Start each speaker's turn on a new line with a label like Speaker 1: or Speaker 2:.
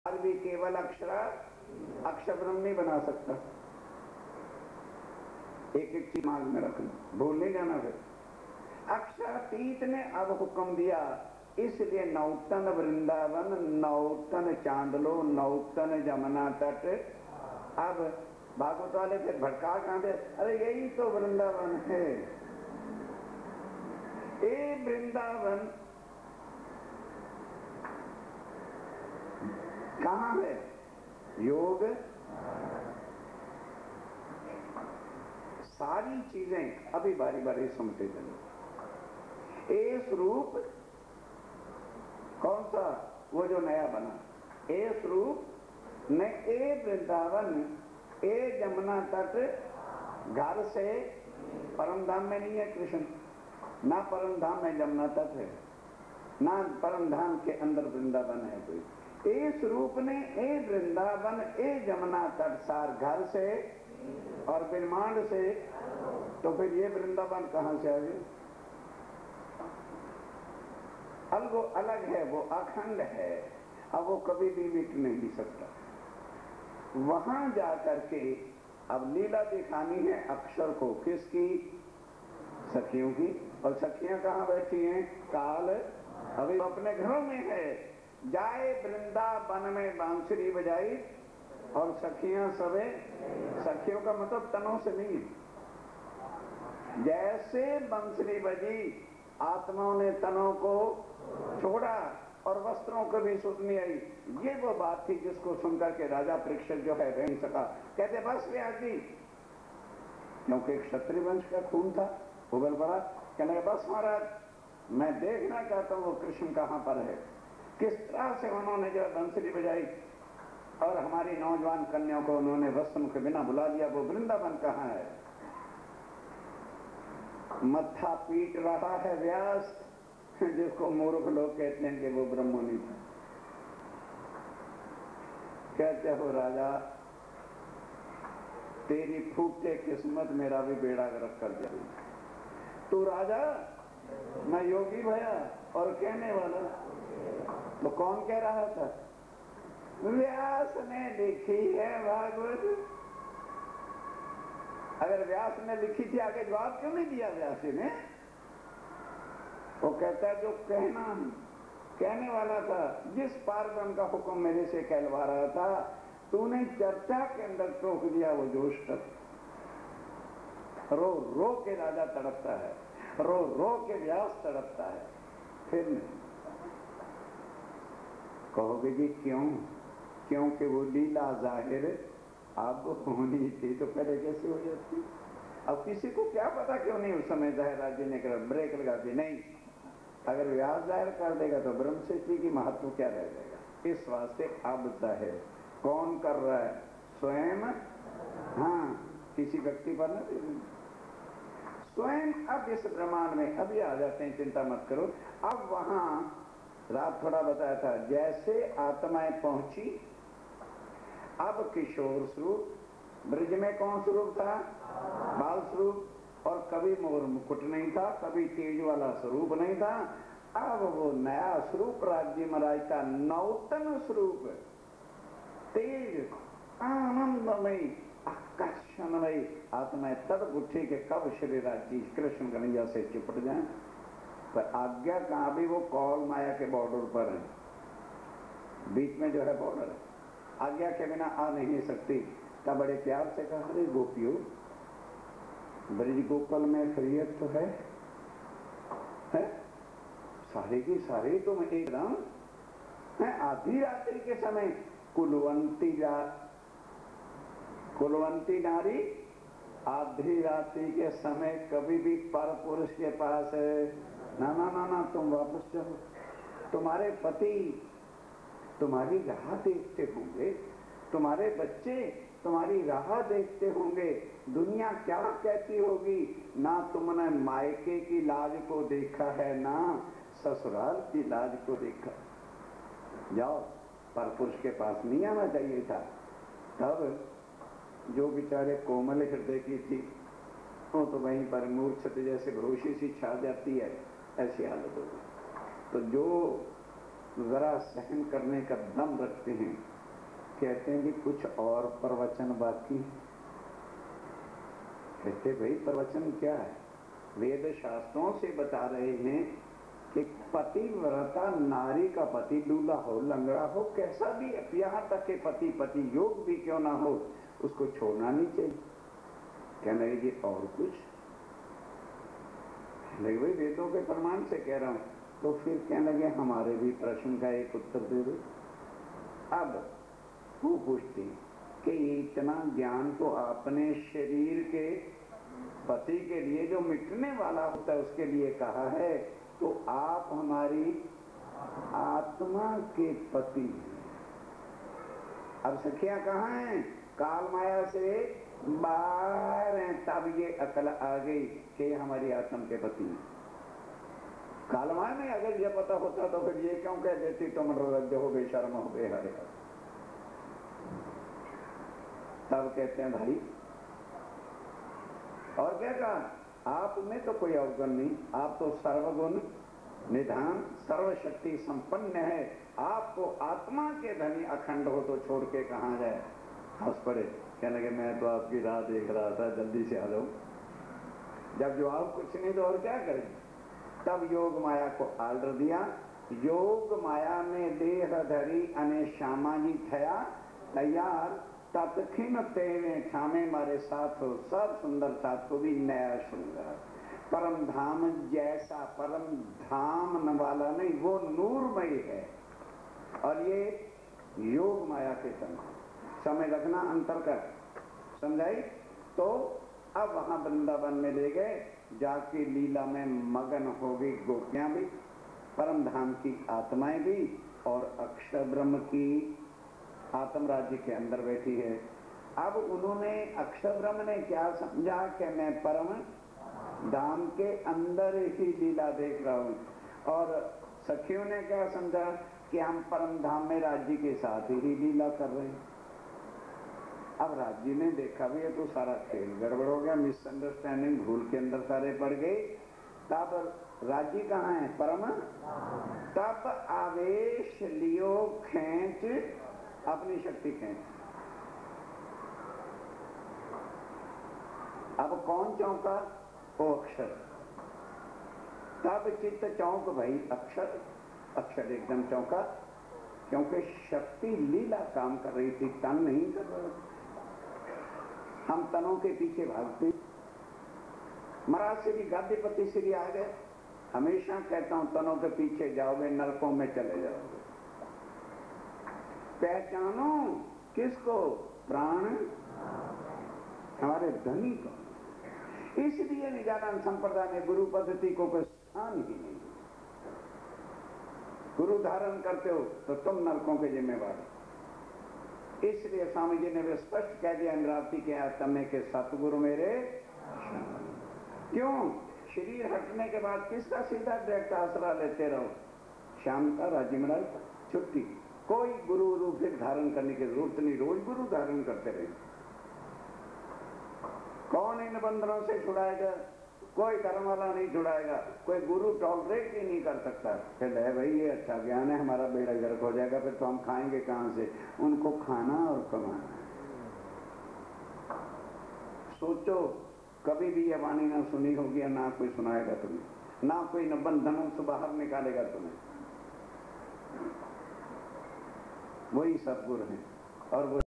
Speaker 1: भी केवल अक्षर ब्रह्म नहीं बना सकता। एक एक चीज दिमाग में रखना, भूल नहीं जाना। फिर अक्षरातीत ने अब हुक्म दिया, इसलिए नौतन वृंदावन, नौतन चांदलो, नौतन जमुना तट। अब भागवत वाले फिर भड़का कहां दे, अरे यही तो वृंदावन है। ये वृंदावन कहां है? योग सारी चीजें अभी बारी बारी सुनते चले। ए स्वरूप कौन सा? वो जो नया बना ए स्वरूप न, ए वृंदावन, ए जमुना तट, घर से परम धाम में नहीं है कृष्ण, ना परम धाम में जमुना तट है, ना परम धाम के अंदर वृंदावन है कोई। ए स्वरूप ने ए वृंदावन, ए जमुना तट, सार घर से और ब्रह्मांड से, तो फिर ये वृंदावन कहां से आ गया? अब वो अलग है, वो अखंड है, अब वो कभी भी मिट नहीं सकता। वहां जाकर के अब लीला दिखानी है अक्षर को। किसकी? सखियों की। और सखियां कहां बैठी हैं? काल अभी अपने घरों में है। जाए वृंदावन में बांसुरी बजाई और सखियां सबे, सखियों का मतलब तनों से नहीं, जैसे बांसुरी बजी आत्माओं ने तनों को छोड़ा और वस्त्रों को भी सुध नहीं आई। ये वो बात थी जिसको सुनकर के राजा परीक्षित जो है रह नहीं सका। कहते बस व्यास जी, क्योंकि क्षत्रिय वंश का खून था, उबल पड़ा। कहने लगा बस महाराज, मैं देखना चाहता हूँ वो कृष्ण कहां पर है। किस तरह से उन्होंने जो बंसुरी बजाई और हमारी नौजवान कन्याओं को उन्होंने वस्त्रों के बिना बुला दिया, वो वृंदावन कहां है? मत्था पीट रहा है व्यास, जिसको मूर्ख लोग कहते हैं कि वो ब्रह्ममुनि था। कहते हो राजा, तेरी फूटे किस्मत मेरा भी बेड़ा गर्क कर दिया। तू राजा, मैं योगी भया और कहने वाला। तो कौन कह रहा था? व्यास ने लिखी है भागवत। अगर व्यास ने लिखी थी, आगे जवाब क्यों नहीं दिया व्यास ने? वो कहता है जो कहने वाला था, जिस पार्वण का हुक्म मेरे से कहलवा रहा था, तूने चर्चा के अंदर टोक दिया वो जोश तक। रो रो के राजा तड़पता है, रो रो के व्यास तड़पता है। फिर नहीं कहोगे जी क्यों? क्योंकि वो लीला जाहिर अब होनी थी तो पहले कैसे हो जाती? अब किसी को क्या पता क्यों नहीं उस समय जाहिर राज्य ने कर ब्रेक लगा दी। नहीं, अगर व्यास जाहिर कर देगा तो ब्रह्मशक्ति की महत्व क्या रह जाएगा? इस वास्ते अब जाहिर कौन कर रहा है? स्वयं। हाँ, किसी व्यक्ति पर न, स्वयं। अब इस ब्रह्मांड में अभी आ जाते हैं, चिंता मत करो। अब वहां रात थोड़ा बताया था, जैसे आत्माएं पहुंची, अब किशोर स्वरूप, ब्रज में कौन स्वरूप था? बाल स्वरूप। और कभी मोर मुकुट नहीं था, कभी तेज वाला स्वरूप नहीं था। अब वो नया स्वरूप राज्य महाराज का नौतन स्वरूप, तेज, आनंदमयी, आकर्षणमयी आत्माएं तड़प उठी के कब श्री राज्य कृष्ण कन्हैया से चिपट जाए। पर आज्ञा कहां? भी वो कौल माया के बॉर्डर पर है, बीच में जो है बॉर्डर, आज्ञा के बिना आ नहीं सकती। तब बड़े प्यार से कहा, अरे गोपियों, ब्रज गोकुल में खैरियत तो है? सारे की सारे तुम एकदम है। आधी रात्रि के समय कुलवंती नारी आधी रात्रि के समय कभी भी पर पुरुष के पास है? ना ना ना ना, तुम वापस जाओ। तुम्हारे पति तुम्हारी राह देखते होंगे, तुम्हारे बच्चे तुम्हारी राह देखते होंगे। दुनिया क्या कहती होगी? ना तुमने मायके की लाज को देखा है, ना ससुराल की लाज को देखा। जाओ, पर पुरुष के पास नहीं आना चाहिए था। तब जो बेचारे कोमल हृदय की थी, वो तो वहीं पर मूर्छित जैसे बेहोशी सी छा जाती है, ऐसी हालत होगी। तो जो जरा सहन करने का दम रखते हैं, कहते हैं कि कुछ और प्रवचन बाकी। कहते भाई प्रवचन क्या है? वेद शास्त्रों से बता रहे हैं कि पतिव्रता नारी का पति दूल्हा हो, लंगड़ा हो, कैसा भी, यहाँ तक के पति योग भी क्यों ना हो, उसको छोड़ना नहीं चाहिए। कहने लगे और कुछ? कहने भाई वेदों के प्रमाण से कह रहा हूं। तो फिर कहने लगे हमारे भी प्रश्न का एक उत्तर दे दो। अब वो पूछती कि इतना ज्ञान तो आपने शरीर के पति के लिए जो मिटने वाला होता है उसके लिए कहा है, तो आप हमारी आत्मा के पति हैं। अब सखियां कहाँ हैं? काल माया से बाहर हैं। तब ये अकल आ गई कि हमारी आत्मा के पति हैं। काल माया में अगर ये पता होता तो फिर ये क्यों कह देती तुम रद्द हो गए, शर्म हो गए, हरे। तब कहते हैं भाई और क्या कहा? आप में तो कोई अवगुण नहीं, आप तो सर्वगुण निधान सर्वशक्ति संपन्न है। आपको आत्मा के धनी अखंड हो तो छोड़ के कहां जाए? हंस पड़े। कहने लगे मैं तो आपकी राह देख रहा था, जल्दी से आ जाओ। जब जवाब कुछ नहीं तो और क्या करें? तब योग माया को आर्डर दिया। योग माया में देह धरी अने श्यामा जी थया तैयार। तत्खिन तेरे ठामे मारे साथ हो, सब सुंदर साथ को भी नया सुंदर। परम धाम जैसा, परम धाम वाला नहीं, वो नूरमय है। और ये योग माया के समय रखना अंतर कर, समझाई? तो अब वहां वृंदावन में ले गए, जाके लीला में मगन हो गई गोपियां भी, परम धाम की आत्माएं भी, और अक्षर ब्रह्म की आत्म राज्य के अंदर बैठी है। अब उन्होंने, अक्षर ब्रह्म ने क्या समझा कि मैं परम धाम के अंदर ही लीला देख रहा हूं, और सखियों ने क्या समझा कि हम परम धाम में राज्य के साथ ही लीला कर रहे हैं। अब राज्य ने देखा भी है तो सारा खेल गड़बड़ हो गया, मिसअंडरस्टैंडिंग, भूल के अंदर सारे पड़ गए। तब राज्य कहाँ है? परम। तब आवेश लियो खेच, अपनी शक्ति खेच। अब कौन चौंका? वो अक्षर। तब चित्त चौंक भाई, अक्षर। अक्षर एकदम चौंका, क्योंकि शक्ति लीला काम कर रही थी, तन नहीं कर रहा। हम तनों के पीछे भागते। महाराज श्री गादीपति श्री आ गए। हमेशा कहता हूं तनों के पीछे जाओगे नरकों में चले जाओगे। पहचानो किसको? प्राण हमारे धनी को। इसलिए निजानंद संप्रदाय में गुरु पद्धति को कोई स्थान ही नहीं। गुरु धारण करते हो तो तुम नरकों के जिम्मेवार हो। इसलिए स्वामी जी ने भी स्पष्ट कह दिया इंद्रावती के आत्मे के सतगुरु मेरे। क्यों? शरीर हटने के बाद किसका सीधा डायरेक्ट आसरा लेते रहो? शाम का राज्य मिला छुट्टी, कोई गुरु फिर धारण करने की जरूरत नहीं, रोज गुरु धारण करते रहे। कौन इन बंधनों से छुड़ाएगा? कोई कर्म वाला नहीं छुड़ाएगा, कोई गुरु टॉलरेट ही नहीं कर सकता। फिर है भाई ये अच्छा ज्ञान है, हमारा बेड़ा गर्क हो जाएगा, फिर तो हम खाएंगे कहां से? उनको खाना और कमाना। सोचो कभी भी ये वाणी ना सुनी होगी, ना कोई सुनाएगा तुम्हें, ना कोई न बंधनों से बाहर निकालेगा तुम्हें। वही सतगुरु हैं और वो